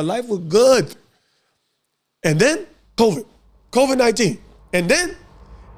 life was good. And then COVID-19. And then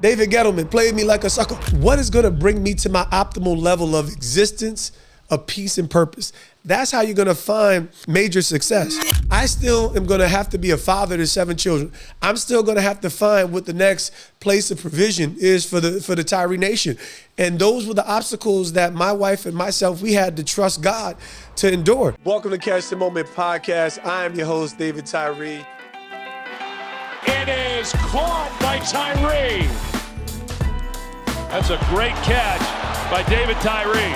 David Gettleman played me like a sucker. What is going to bring me to my optimal level of existence, of peace and purpose? That's how you're going to find major success. I still am going to have to be a father to 7 children. I'm still going to have to find what the next place of provision is for the Tyree Nation. And those were the obstacles that my wife and myself, we had to trust God to endure. Welcome to Catch the Moment podcast. I am your host, David Tyree. It is caught by Tyree. That's a great catch by David Tyree.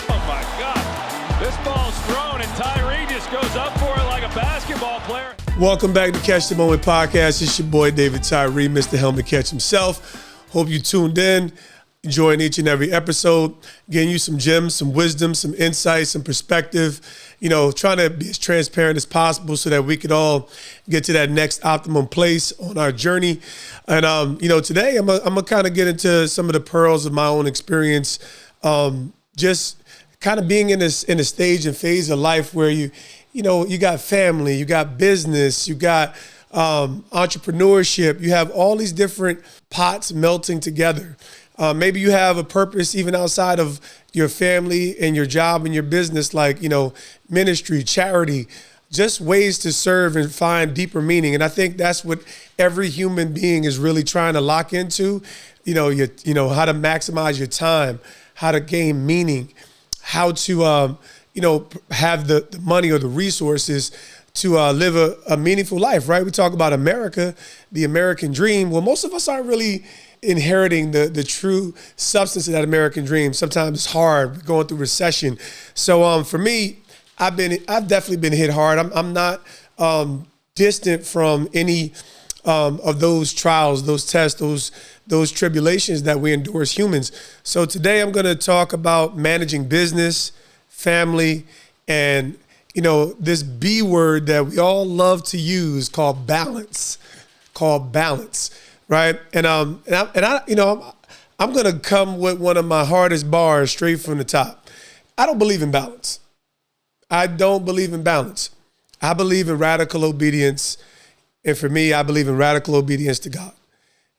Oh my God. This ball's thrown and Tyree just goes up for it like a basketball player. Welcome back to Catch the Moment podcast. It's your boy, David Tyree, Mr. Helmet Catch himself. Hope you tuned in. Enjoying each and every episode, getting you some gems, some wisdom, some insight, some perspective, trying to be as transparent as possible so that we could all get to that next optimum place on our journey. And, today I'm gonna kind of get into some of the pearls of my own experience, just kind of being in a stage and phase of life where you got family, you got business, you got entrepreneurship, you have all these different pots melting together. Maybe you have a purpose even outside of your family and your job and your business, like, ministry, charity, just ways to serve and find deeper meaning. And I think that's what every human being is really trying to lock into, how to maximize your time, how to gain meaning, how to, have the money or the resources to live a meaningful life, right? We talk about America, the American dream. Well, most of us aren't really inheriting the true substance of that American dream. Sometimes it's hard. We're going through recession. So for me, I've definitely been hit hard. I'm not distant from any of those trials, those tests, those tribulations that we endure as humans. So today I'm going to talk about managing business, family, and this B word that we all love to use called balance. Right. And I'm going to come with one of my hardest bars straight from the top. I don't believe in balance. I believe in radical obedience. And for me, I believe in radical obedience to God.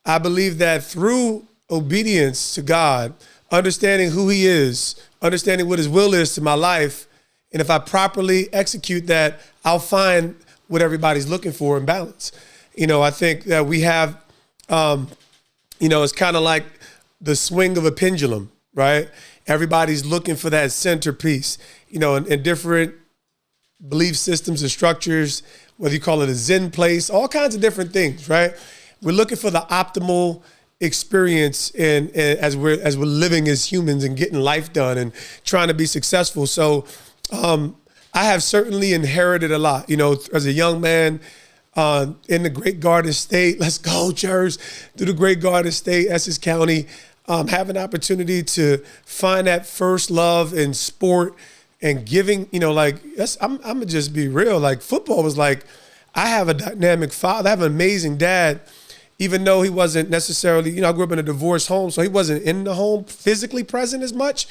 I believe that through obedience to God, understanding who he is, understanding what his will is to my life, and if I properly execute that, I'll find what everybody's looking for in balance. I think that we have it's kind of like the swing of a pendulum, right? Everybody's looking for that centerpiece, in different belief systems and structures, whether you call it a Zen place, all kinds of different things, right? We're looking for the optimal experience and as we're living as humans and getting life done and trying to be successful. So I have certainly inherited a lot, as a young man, in the Great Garden State. Let's go, Church, through the Great Garden State, Essex County. Have an opportunity to find that first love in sport and giving, I'm going to just be real. Like football was like, I have a dynamic father. I have an amazing dad, even though he wasn't necessarily, I grew up in a divorced home, so he wasn't in the home physically present as much,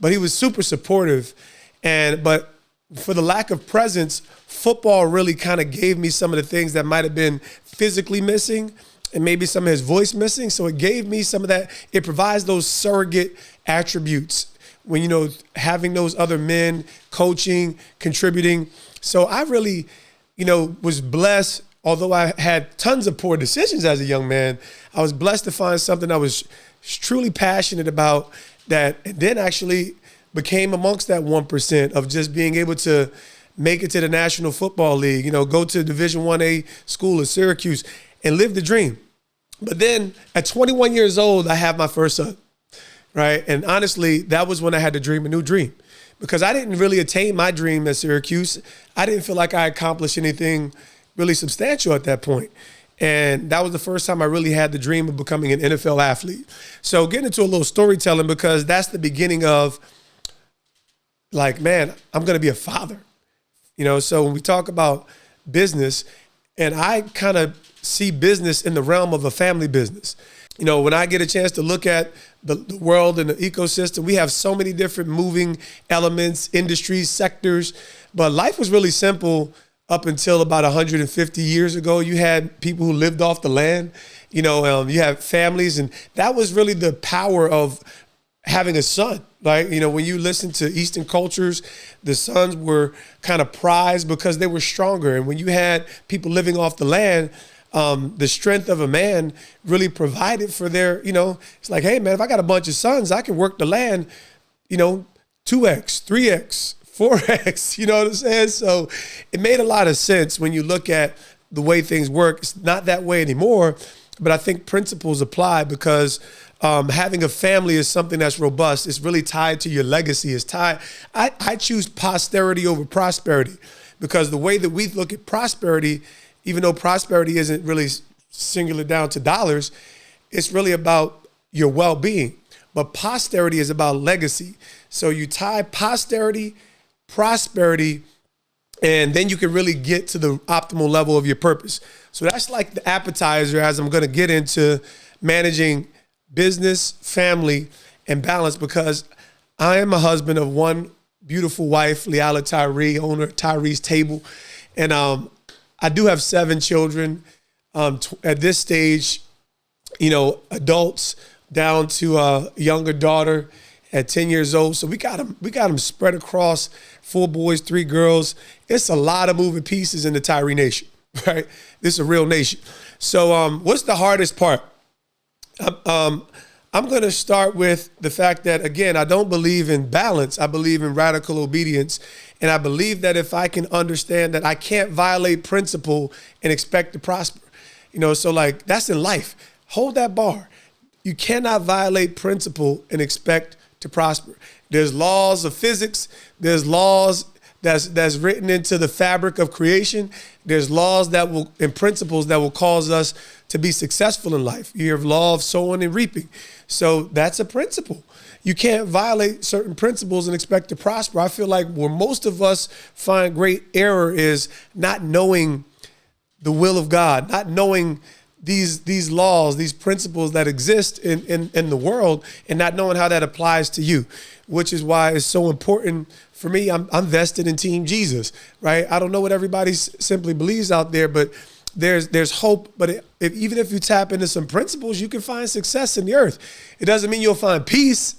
but he was super supportive. But for the lack of presence, football really kind of gave me some of the things that might have been physically missing and maybe some of his voice missing. So it gave me some of that. It provides those surrogate attributes when, having those other men coaching, contributing. So I really, was blessed. Although I had tons of poor decisions as a young man, I was blessed to find something I was truly passionate about that, and then actually became amongst that 1% of just being able to make it to the National Football League, go to Division 1A school at Syracuse and live the dream. But then at 21 years old, I have my first son, right? And honestly, that was when I had to dream a new dream because I didn't really attain my dream at Syracuse. I didn't feel like I accomplished anything really substantial at that point. And that was the first time I really had the dream of becoming an NFL athlete. So getting into a little storytelling because that's the beginning of like, man, I'm going to be a father. So when we talk about business, and I kind of see business in the realm of a family business. when I get a chance to look at the world and the ecosystem, we have so many different moving elements, industries, sectors, but life was really simple up until about 150 years ago. You had people who lived off the land, you have families, and that was really the power of having a son. Like, when you listen to Eastern cultures, the sons were kind of prized because they were stronger. And when you had people living off the land, the strength of a man really provided for their, it's like, hey man, if I got a bunch of sons, I can work the land, 2x, 3x, 4x, you know what I'm saying? So it made a lot of sense when you look at the way things work. It's not that way anymore, but I think principles apply because having a family is something that's robust. It's really tied to your legacy. I choose posterity over prosperity because the way that we look at prosperity, even though prosperity isn't really singular down to dollars, it's really about your well-being. But posterity is about legacy. So you tie posterity, prosperity, and then you can really get to the optimal level of your purpose. So that's like the appetizer as I'm going to get into managing business, family, and balance, because I am a husband of one beautiful wife, Leala Tyree, owner of Tyree's Table. And I do have 7 children at this stage, adults down to a younger daughter at 10 years old. So we got them spread across 4 boys, 3 girls. It's a lot of moving pieces in the Tyree nation, right? This is a real nation. So what's the hardest part? I'm going to start with the fact that, again, I don't believe in balance. I believe in radical obedience. And I believe that if I can understand that I can't violate principle and expect to prosper, so like that's in life. Hold that bar. You cannot violate principle and expect to prosper. There's laws of physics. There's laws that's written into the fabric of creation. There's laws and principles that will cause us to be successful in life. You have law of sowing and reaping. So that's a principle. You can't violate certain principles and expect to prosper. I feel like where most of us find great error is not knowing the will of God, not knowing these laws, these principles that exist in the world, and not knowing how that applies to you, which is why it's so important for me. I'm vested in Team Jesus, right? I don't know what everybody simply believes out there, but there's hope. But even if you tap into some principles, you can find success in the earth. It doesn't mean you'll find peace,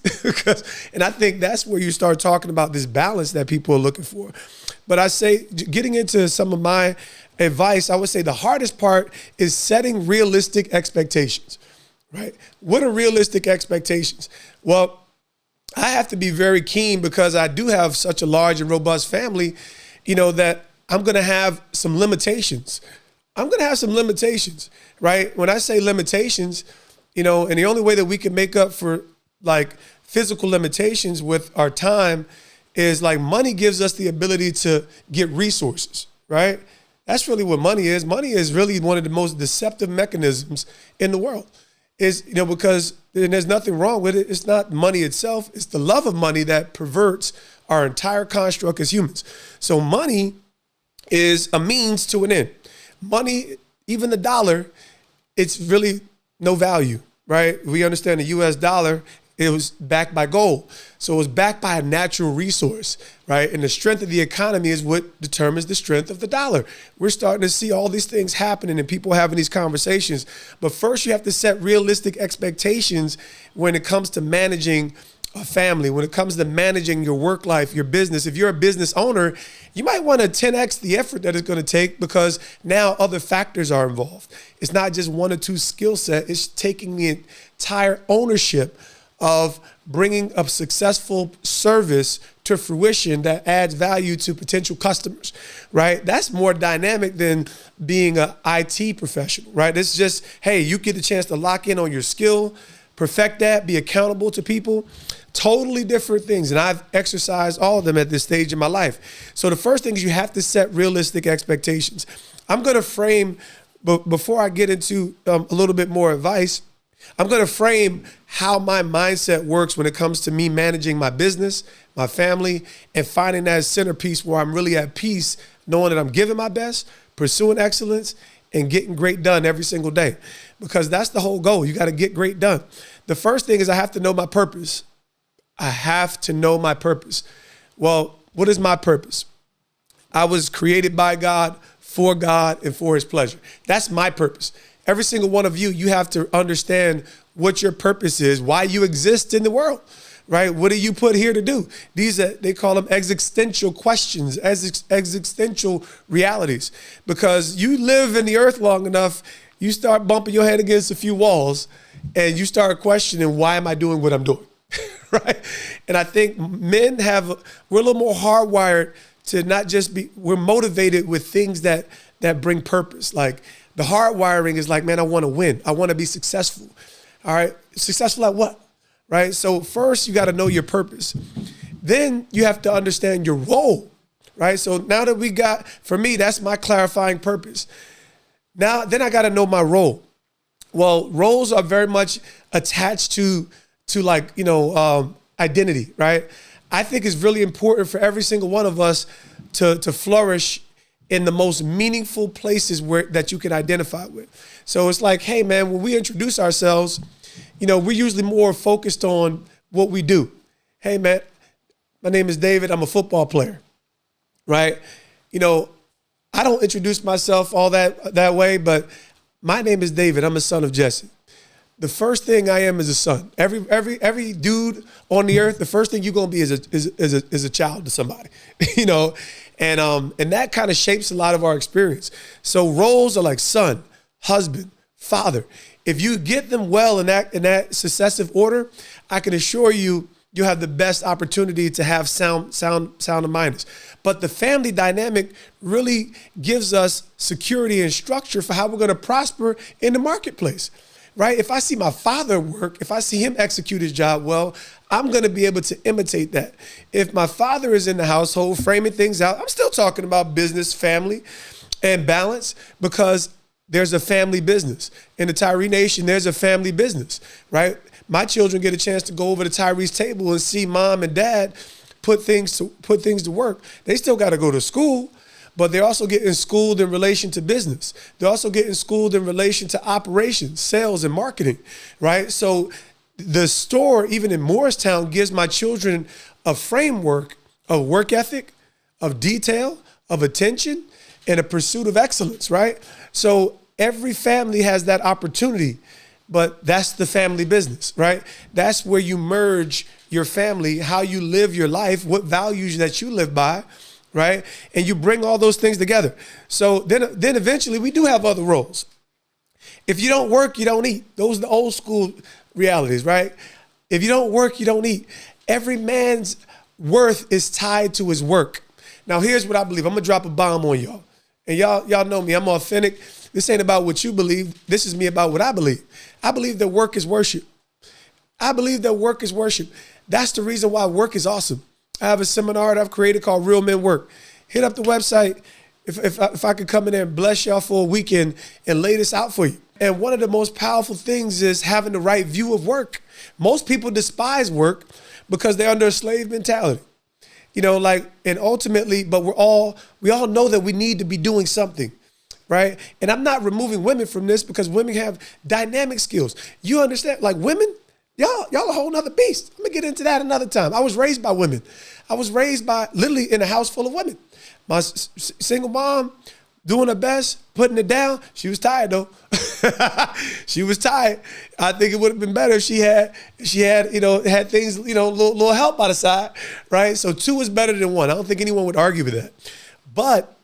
and I think that's where you start talking about this balance that people are looking for. But I say, getting into some of my advice, I would say the hardest part is setting realistic expectations, right? What are realistic expectations? Well, I have to be very keen because I do have such a large and robust family, that I'm going to have some limitations. Right? When I say limitations, and the only way that we can make up for like physical limitations with our time is like money gives us the ability to get resources, right? That's really what money is. Money is really one of the most deceptive mechanisms in the world. Because there's nothing wrong with it. It's not money itself. It's the love of money that perverts our entire construct as humans. So money is a means to an end. Money, even the dollar, it's really no value, right? We understand the US dollar, it was backed by gold. So it was backed by a natural resource, right? And the strength of the economy is what determines the strength of the dollar. We're starting to see all these things happening and people having these conversations. But first you have to set realistic expectations when it comes to managing a family, when it comes to managing your work life, your business. If you're a business owner, you might want to 10x the effort that it's going to take because now other factors are involved. It's not just 1 or 2 skill set. It's taking the entire ownership of bringing a successful service to fruition that adds value to potential customers, right? That's more dynamic than being an IT professional, right? It's just, hey, you get a chance to lock in on your skill, perfect that, be accountable to people. Totally different things. And I've exercised all of them at this stage in my life. So the first thing is you have to set realistic expectations. I'm going to frame, but before I get into a little bit more advice, I'm going to frame how my mindset works when it comes to me managing my business, my family, and finding that centerpiece where I'm really at peace, knowing that I'm giving my best, pursuing excellence, and getting great done every single day, because that's the whole goal. You got to get great done. The first thing is I have to know my purpose. I have to know my purpose. Well, what is my purpose? I was created by God, and for his pleasure. That's my purpose. Every single one of you, you have to understand what your purpose is, why you exist in the world, right? What are you put here to do? They call them existential questions, existential realities, because you live in the earth long enough, you start bumping your head against a few walls and you start questioning, why am I doing what I'm doing? Right? And I think men we're a little more hardwired to not just we're motivated with things that bring purpose. Like the hardwiring is like, man, I want to win. I want to be successful. All right. Successful at what? Right. So first you got to know your purpose. Then you have to understand your role. Right. So now that for me, that's my clarifying purpose. Then I got to know my role. Well, roles are very much attached to identity, right? I think it's really important for every single one of us to flourish in the most meaningful places that you can identify with. So it's like, hey man, when we introduce ourselves, we're usually more focused on what we do. Hey man, my name is David. I'm a football player, right? I don't introduce myself all that way, but my name is David. I'm a son of Jesse. The first thing I am is a son. Every dude on the earth, the first thing you're gonna be is a child to somebody, and that kind of shapes a lot of our experience. So roles are like son, husband, father. If you get them well in that successive order, I can assure you you'll have the best opportunity to have sound of mindedness. But the family dynamic really gives us security and structure for how we're gonna prosper in the marketplace. Right? If I see my father work, if I see him execute his job well, I'm going to be able to imitate that. If my father is in the household framing things out, I'm still talking about business, family, and balance, because there's a family business. In the Tyree Nation, there's a family business, right? My children get a chance to go over to Tyree's table and see mom and dad put things to work. They still got to go to school, but they're also getting schooled in relation to business. They're also getting schooled in relation to operations, sales, and marketing, right? So the store, even in Morristown, gives my children a framework of work ethic, of detail, of attention, and a pursuit of excellence, right? So every family has that opportunity, but that's the family business, right? That's where you merge your family, how you live your life, what values that you live by, right? And you bring all those things together. So then eventually we do have other roles. If you don't work, you don't eat. Those are the old school realities, right? If you don't work, you don't eat. Every man's worth is tied to his work. Now, here's what I believe. I'm going to drop a bomb on y'all. And y'all know me. I'm authentic. This ain't about what you believe. This is me about what I believe. I believe that work is worship. I believe that work is worship. That's the reason why work is awesome. I have a seminar that I've created called Real Men Work. Hit up the website if I could come in there and bless y'all for a weekend and lay this out for you. And one of the most powerful things is having the right view of work. Most people despise work because they're under a slave mentality. And ultimately, but we all know that we need to be doing something, right? And I'm not removing women from this, because women have dynamic skills. You understand, like women, y'all a whole nother beast. I'm gonna get into that another time. I was raised by women. I was raised by literally in a house full of women. My single mom doing her best, putting it down. She was tired though. She was tired. I think it would have been better if she had things, little help by the side, right? So 2 is better than 1. I don't think anyone would argue with that. But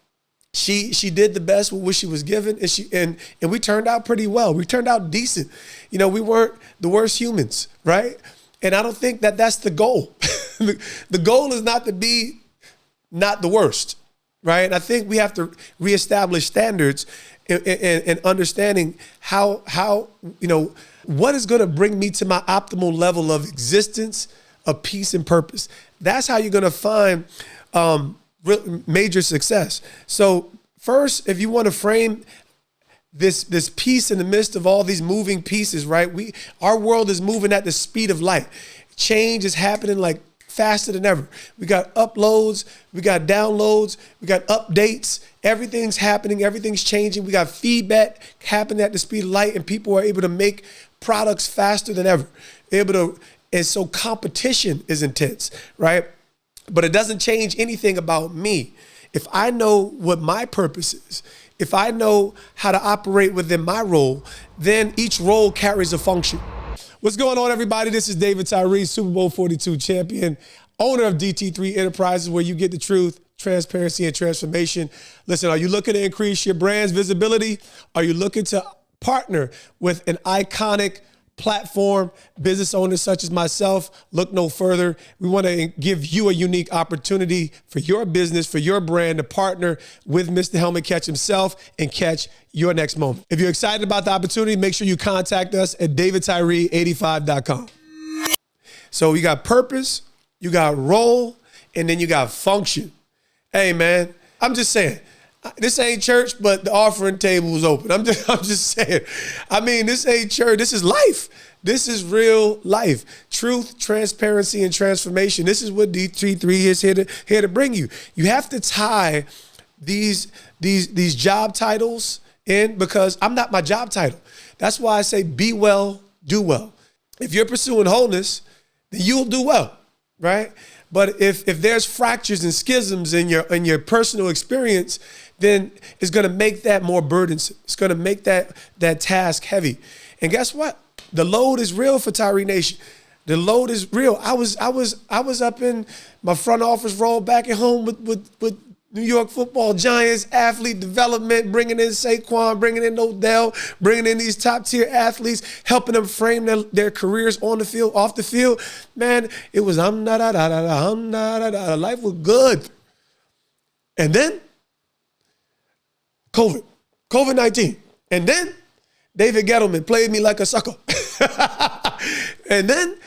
she did the best with what she was given, and we turned out pretty well. We turned out decent. We weren't the worst humans, right? And I don't think that that's the goal. The goal is not to be not the worst, right? And I think we have to reestablish standards and understanding how what is going to bring me to my optimal level of existence, of peace and purpose. That's how you're going to find major success. So first, if you want to frame this peace in the midst of all these moving pieces, right? Our world is moving at the speed of light. Change is happening like faster than ever. We got uploads, we got downloads, we got updates. Everything's happening, everything's changing. We got feedback happening at the speed of light, and people are able to make products faster than ever. And so competition is intense, right? But it doesn't change anything about me. If I know what my purpose is, if I know how to operate within my role, then each role carries a function. What's going on, everybody? This is David Tyree, Super Bowl 42 champion, owner of DT3 Enterprises, where you get the truth, transparency, and transformation. Listen, are you looking to increase your brand's visibility? Are you looking to partner with an iconic platform, business owners such as myself? Look no further. We want to give you a unique opportunity for your business, for your brand to partner with Mr. Helmet Catch himself and catch your next moment. If you're excited about the opportunity, make sure you contact us at davidtyree85.com. So you got purpose, you got role, and then you got function. Hey, man, I'm just saying, this ain't church, but the offering table is open. I'm just saying. I mean, this ain't church. This is life. This is real life. Truth, transparency, and transformation. This is what DT3 is here to bring you. You have to tie these job titles in, because I'm not my job title. That's why I say be well, do well. If you're pursuing wholeness, then you'll do well, right? But if there's fractures and schisms in your personal experience, then it's going to make that more burdensome. It's going to make that task heavy. And guess what? The load is real for Tyree Nation. The load is real. I was up in my front office role back at home with New York Football Giants, athlete development, bringing in Saquon, bringing in Odell, bringing in these top tier athletes, helping them frame their careers on the field, off the field. Man, it was life was good. And then COVID-19. And then David Gettleman played me like a sucker. And then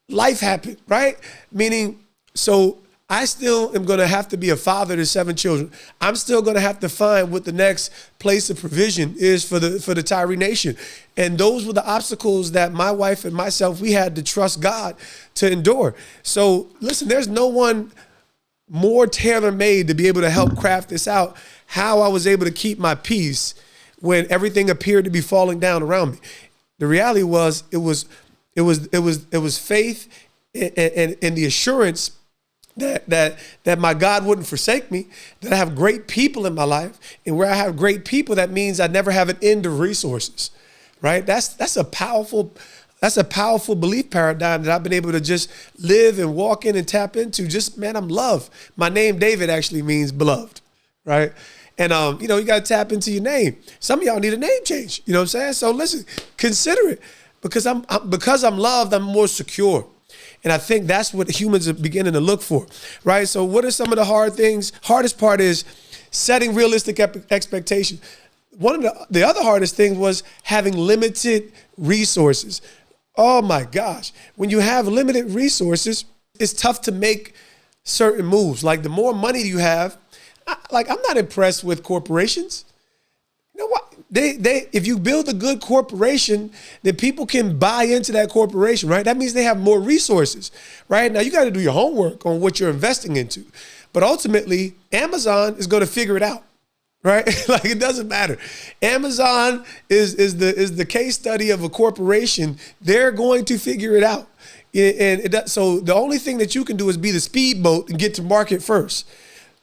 life happened, right? Meaning, so I still am going to have to be a father to 7 children. I'm still going to have to find what the next place of provision is for the Tyree Nation. And those were the obstacles that my wife and myself, we had to trust God to endure. So listen, there's no one more tailor-made to be able to help craft this out, how I was able to keep my peace when everything appeared to be falling down around me. The reality was it was faith and the assurance that my God wouldn't forsake me, that I have great people in my life, and where I have great people, that means I never have an end of resources, right? That's a powerful belief paradigm that I've been able to just live and walk in and tap into. Just, man, I'm loved. My name, David, actually means beloved, right? And, you got to tap into your name. Some of y'all need a name change. You know what I'm saying? So listen, consider it, because I'm loved, I'm more secure. And I think that's what humans are beginning to look for, right? So what are some of the hard things? Hardest part is setting realistic expectations. One of the other hardest things was having limited resources. Oh my gosh. When you have limited resources, it's tough to make certain moves. Like, the more money you have, I'm not impressed with corporations. You know what? If you build a good corporation, then people can buy into that corporation, right? That means they have more resources, right? Now, you got to do your homework on what you're investing into. But ultimately, Amazon is going to figure it out, right? Like, it doesn't matter. Amazon is the case study of a corporation. They're going to figure it out. So the only thing that you can do is be the speedboat and get to market first.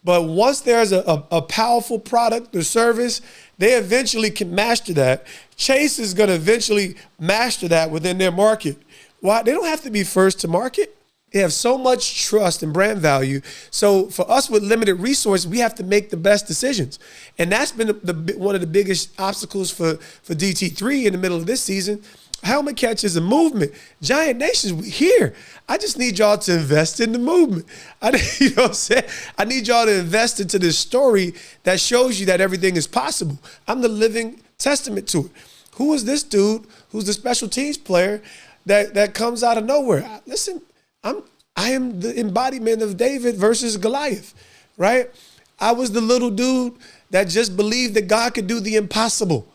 But once there's a powerful product or service, they eventually can master that. Chase is going to eventually master that within their market. Why? They don't have to be first to market. They have so much trust and brand value. So for us with limited resources, we have to make the best decisions. And that's been one of the biggest obstacles for DT3 in the middle of this season. Helmet Catch is a movement. Giant Nations, we here. I just need y'all to invest in the movement. You know what I'm saying? I need y'all to invest into this story that shows you that everything is possible. I'm the living testament to it. Who is this dude who's the special teams player that comes out of nowhere? Listen, I am the embodiment of David versus Goliath, right? I was the little dude that just believed that God could do the impossible.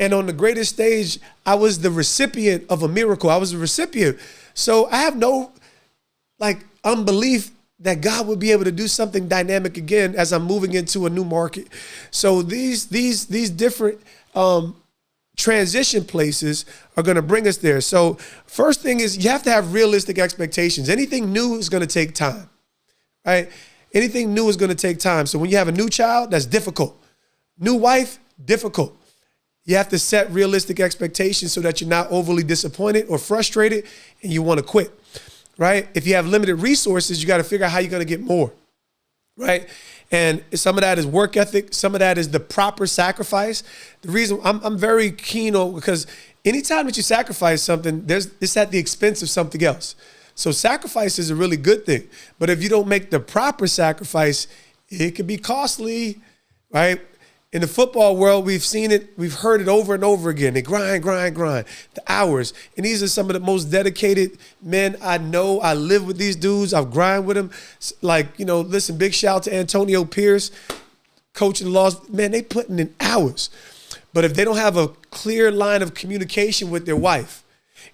And on the greatest stage, I was the recipient of a miracle. I was the recipient. So I have unbelief that God would be able to do something dynamic again as I'm moving into a new market. So these different transition places are going to bring us there. So first thing is you have to have realistic expectations. Anything new is going to take time, right? Anything new is going to take time. So when you have a new child, that's difficult. New wife, difficult. You have to set realistic expectations so that you're not overly disappointed or frustrated and you want to quit, right? If you have limited resources, you got to figure out how you're going to get more, right? And some of that is work ethic. Some of that is the proper sacrifice. The reason I'm very keen on, because anytime that you sacrifice something, it's at the expense of something else. So sacrifice is a really good thing. But if you don't make the proper sacrifice, it can be costly, right? In the football world, we've seen it, we've heard it over and over again. They grind, the hours. And these are some of the most dedicated men I know. I live with these dudes. I've grind with them. Like, listen, big shout out to Antonio Pierce, coach of the Laws. Man, they putting in hours. But if they don't have a clear line of communication with their wife,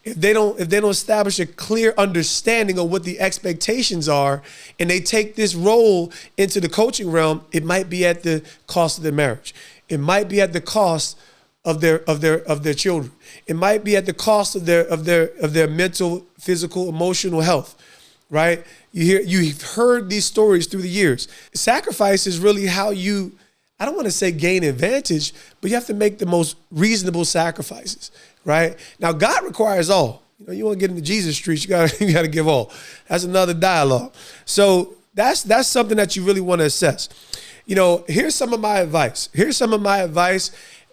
if they don't establish a clear understanding of what the expectations are, and they take this role into the coaching realm, it might be at the cost of their marriage. It might be at the cost of their children. It might be at the cost of their mental, physical, emotional health. Right? You've heard these stories through the years. Sacrifice is really how you, I don't want to say gain advantage, but you have to make the most reasonable sacrifices. Right? Now, God requires all. You want to get into Jesus streets, you got to give all. That's another dialogue. So that's something that you really want to assess. Here's some of my advice.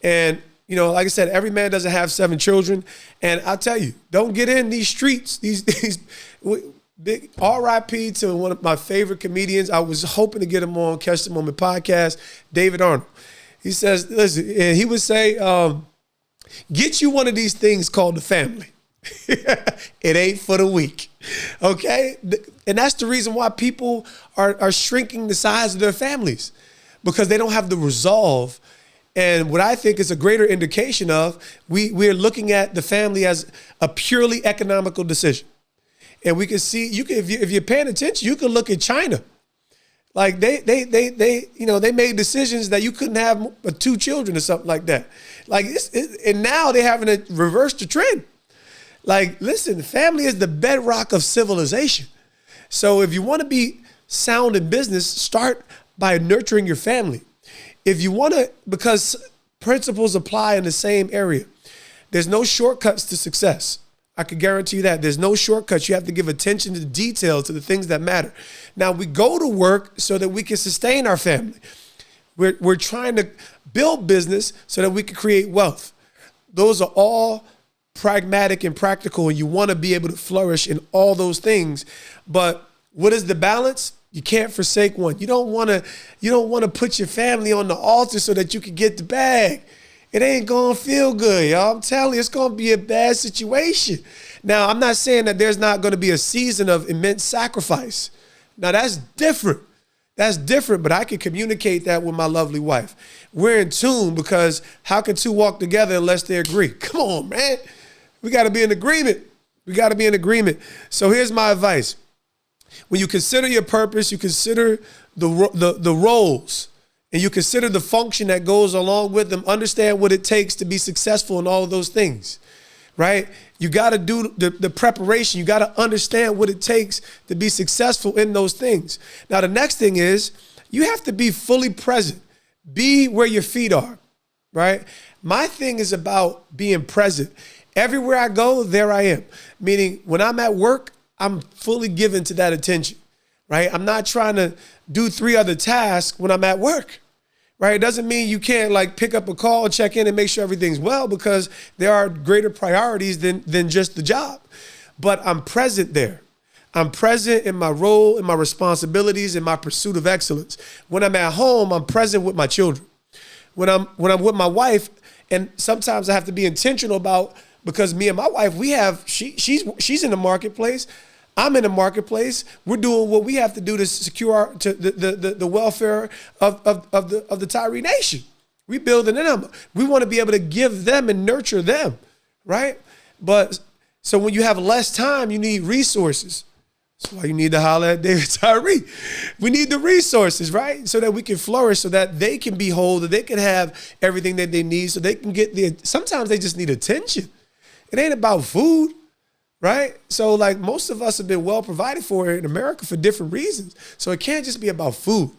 And, like I said, every man doesn't have 7 children. And I'll tell you, don't get in these streets. These big RIP to one of my favorite comedians. I was hoping to get him on, catch him on my podcast, David Arnold. He says, listen, and he would say, get you one of these things called the family. It ain't for the weak. Okay? And that's the reason why people are shrinking the size of their families, because they don't have the resolve. And what I think is a greater indication of, we're looking at the family as a purely economical decision. And we can see, if you're paying attention, you can look at China. Like they made decisions that you couldn't have 2 children or something like that. Like and now they're having to reverse the trend. Like, listen, family is the bedrock of civilization. So if you want to be sound in business, start by nurturing your family. If you want to, because principles apply in the same area. There's no shortcuts to success. I can guarantee you that. There's no shortcuts. You have to give attention to the details, to the things that matter. Now, we go to work so that we can sustain our family. We're trying to build business so that we can create wealth. Those are all pragmatic and practical, and you want to be able to flourish in all those things. But what is the balance? You can't forsake one. You don't want to put your family on the altar so that you can get the bag. It ain't going to feel good, y'all. I'm telling you, it's going to be a bad situation. Now, I'm not saying that there's not going to be a season of immense sacrifice. Now, that's different. That's different, but I can communicate that with my lovely wife. We're in tune, because how can 2 walk together unless they agree? Come on, man. We got to be in agreement. So here's my advice. When you consider your purpose, you consider the roles, and you consider the function that goes along with them. Understand what it takes to be successful in all of those things, right? You got to do the preparation. You got to understand what it takes to be successful in those things. Now, the next thing is you have to be fully present. Be where your feet are, right? My thing is about being present. Everywhere I go, there I am. Meaning when I'm at work, I'm fully given to that attention, right? I'm not trying to do 3 other tasks when I'm at work. Right? It doesn't mean you can't pick up a call, check in, and make sure everything's well, because there are greater priorities than just the job. But I'm present there. I'm present in my role, in my responsibilities, in my pursuit of excellence. When I'm at home, I'm present with my children. When I'm with my wife, and sometimes I have to be intentional about, because me and my wife, she's in the marketplace. I'm in the marketplace. We're doing what we have to do to secure the welfare of the Tyree Nation. We building them. We want to be able to give them and nurture them, right? But so when you have less time, you need resources. That's why you need to holler at David Tyree. We need the resources, right? So that we can flourish, so that they can be whole, that they can have everything that they need, so they can get sometimes they just need attention. It ain't about food, right? So like most of us have been well provided for in America for different reasons. So it can't just be about food,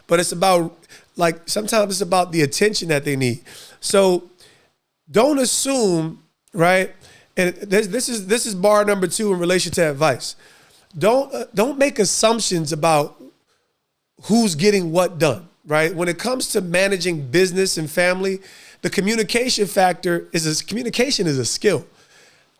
but it's about like sometimes it's about the attention that they need. So don't assume, right? And this is bar number 2 in relation to advice. Don't make assumptions about who's getting what done, right? When it comes to managing business and family, the communication communication is a skill.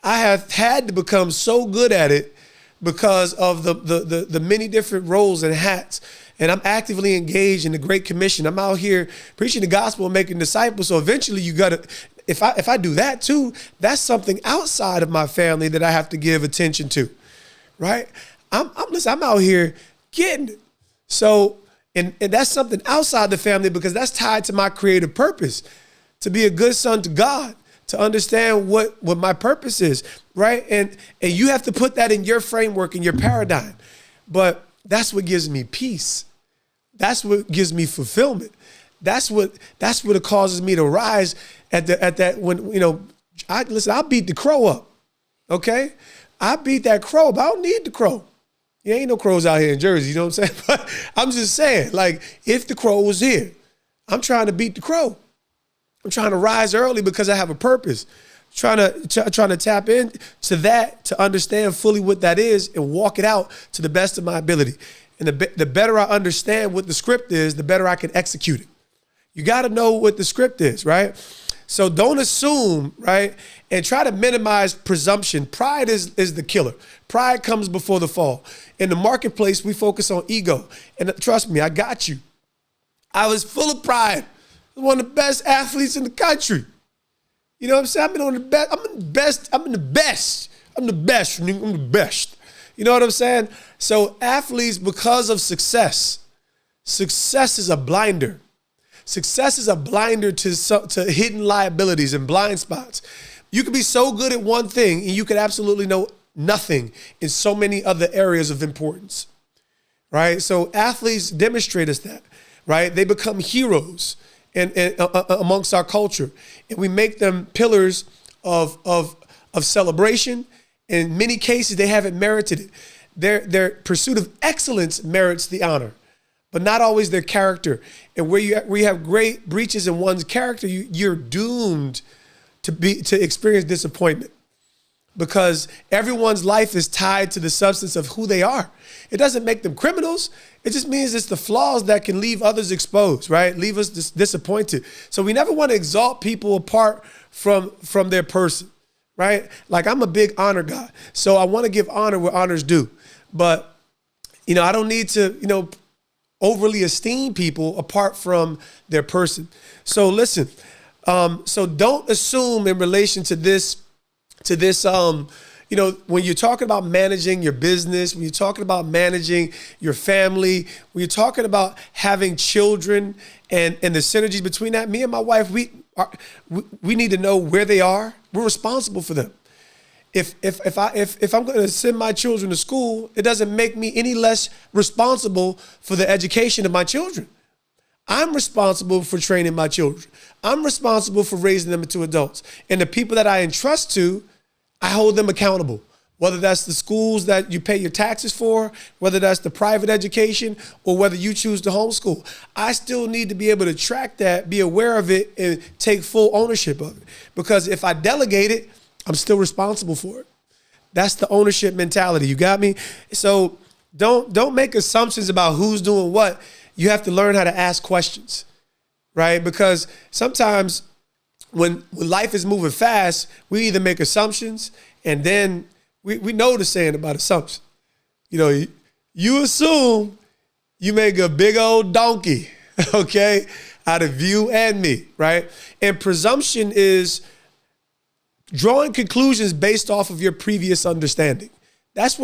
I have had to become so good at it because of the many different roles and hats. And I'm actively engaged in the Great Commission. I'm out here preaching the gospel and making disciples. So eventually you got to, if I do that too, that's something outside of my family that I have to give attention to, right? I'm out here getting it. So, and that's something outside the family because that's tied to my creative purpose, to be a good son to God, to understand what my purpose is, right? And you have to put that in your framework, in your paradigm. But that's what gives me peace. That's what gives me fulfillment. That's what it causes me to rise at that when, you know, I'll beat the crow up, okay? I beat that crow, but I don't need the crow. There ain't no crows out here in Jersey, you know what I'm saying? But I'm just saying, like, if the crow was here, I'm trying to beat the crow. I'm trying to rise early because I have a purpose. Trying to tap into that, to understand fully what that is and walk it out to the best of my ability. And the better I understand what the script is, the better I can execute it. You got to know what the script is, right? So don't assume, right? And try to minimize presumption. Pride is the killer. Pride comes before the fall. In the marketplace, we focus on ego. And trust me, I got you. I was full of pride. I was one of the best athletes in the country. You know what I'm saying? I'm the best. I'm the best. You know what I'm saying? So athletes, because of success is a blinder. Success is a blinder to hidden liabilities and blind spots. You could be so good at one thing and you could absolutely know nothing in so many other areas of importance, right? So athletes demonstrate us that, right? They become heroes and amongst our culture, and we make them pillars of celebration. In many cases, they haven't merited it. Their pursuit of excellence merits the honor, but not always their character. And where you have great breaches in one's character, you're doomed to experience disappointment, because everyone's life is tied to the substance of who they are. It doesn't make them criminals. It just means it's the flaws that can leave others exposed, right? Leave us disappointed. So we never want to exalt people apart from their person, right? Like, I'm a big honor guy. So I want to give honor where honor's due. But, you know, I don't need to, you know, overly esteem people apart from their person. So listen, so don't assume in relation to this, you know, when you're talking about managing your business, when you're talking about managing your family, when you're talking about having children and the synergies between that, me and my wife, we need to know where they are. We're responsible for them. If I'm going to send my children to school, it doesn't make me any less responsible for the education of my children. I'm responsible for training my children. I'm responsible for raising them into adults. And the people that I entrust to, I hold them accountable, whether that's the schools that you pay your taxes for, whether that's the private education, or whether you choose to homeschool. I still need to be able to track that, be aware of it, and take full ownership of it. Because if I delegate it, I'm still responsible for it. That's the ownership mentality. You got me? So don't make assumptions about who's doing what. You have to learn how to ask questions, right? Because sometimes when life is moving fast, we either make assumptions, and then we know the saying about assumption. You know, you assume you make a big old donkey, okay, out of you and me, right? And presumption is drawing conclusions based off of your previous understanding. That's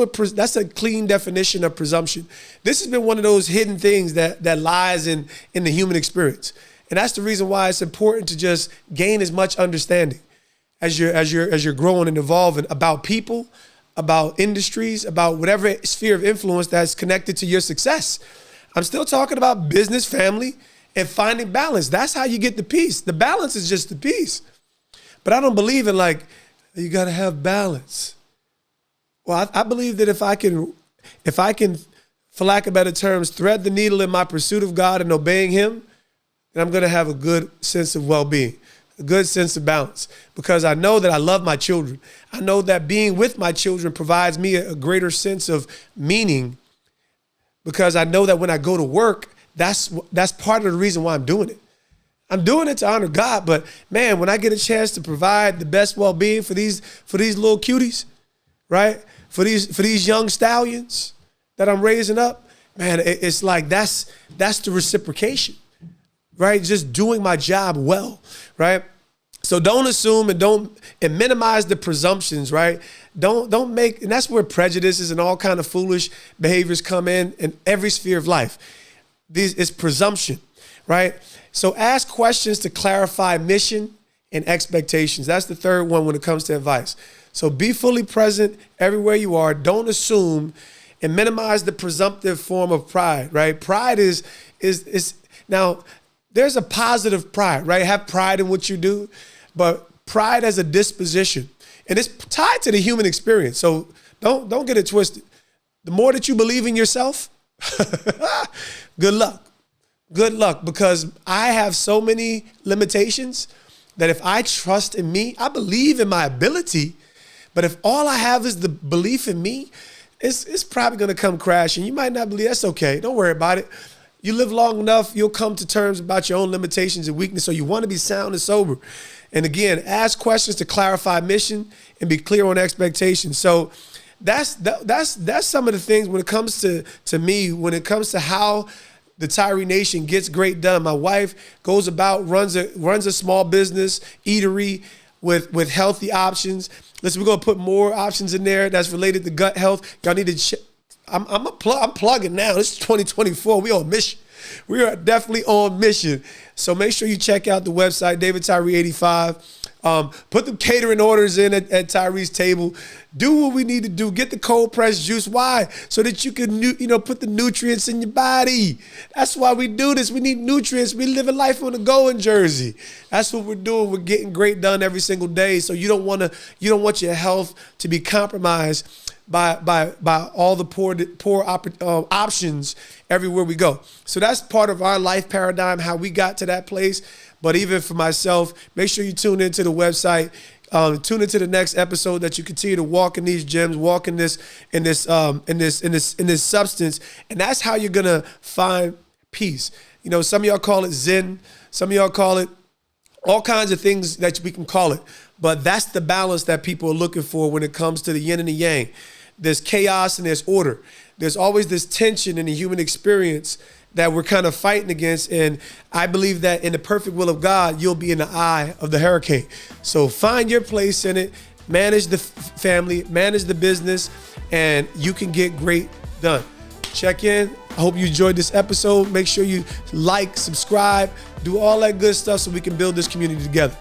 a clean definition of presumption. This has been one of those hidden things that lies in the human experience. And that's the reason why it's important to just gain as much understanding as you're growing and evolving about people, about industries, about whatever sphere of influence that's connected to your success. I'm still talking about business, family, and finding balance. That's how you get the peace. The balance is just the peace. But I don't believe in like, you got to have balance. Well, I believe that if I can, for lack of better terms, thread the needle in my pursuit of God and obeying him, then I'm going to have a good sense of well-being, a good sense of balance, because I know that I love my children. I know that being with my children provides me a greater sense of meaning, because I know that when I go to work, that's part of the reason why I'm doing it. I'm doing it to honor God, but man, when I get a chance to provide the best well-being for these little cuties, right? For these young stallions that I'm raising up, man, it's like that's the reciprocation, right? Just doing my job well, right? So don't assume and minimize the presumptions, right? Don't make, and that's where prejudices and all kind of foolish behaviors come in every sphere of life. It's presumption, right? So ask questions to clarify mission and expectations. That's the third one when it comes to advice. So be fully present everywhere you are. Don't assume, and minimize the presumptive form of pride, right? Pride is now, there's a positive pride, right? Have pride in what you do, but pride as a disposition, and it's tied to the human experience. So don't get it twisted. The more that you believe in yourself, good luck. Good luck, because I have so many limitations that if I trust in me, I believe in my ability, but if all I have is the belief in me, it's probably going to come crashing. You might not believe. That's okay. Don't worry about it. You live long enough, you'll come to terms about your own limitations and weakness, so you want to be sound and sober. And again, ask questions to clarify mission and be clear on expectations. So that's some of the things when it comes to me, when it comes to how the Tyree Nation gets great done. My wife goes about, runs a small business, eatery with healthy options. Listen, we're going to put more options in there that's related to gut health. Y'all need to I'm plugging now. This is 2024. We on mission. We are definitely on mission. So make sure you check out the website, David Tyree 85. Put the catering orders in at Tyree's table. Do what we need to do. Get the cold pressed juice. Why? So that you can, put the nutrients in your body. That's why we do this. We need nutrients. We live a life on the go in Jersey. That's what we're doing. We're getting great done every single day. So you don't want your health to be compromised by all the poor options everywhere we go. So that's part of our life paradigm, how we got to that place. But even for myself, make sure you tune into the website. Tune into the next episode, that you continue to walk in these gems, walk in this substance, and that's how you're gonna find peace. Some of y'all call it Zen, some of y'all call it all kinds of things that we can call it, but that's the balance that people are looking for when it comes to the yin and the yang. There's chaos and there's order. There's always this tension in the human experience that we're kind of fighting against. And I believe that in the perfect will of God, you'll be in the eye of the hurricane. So find your place in it, manage the family, manage the business, and you can get great done. Check in. I hope you enjoyed this episode. Make sure you like, subscribe, do all that good stuff so we can build this community together.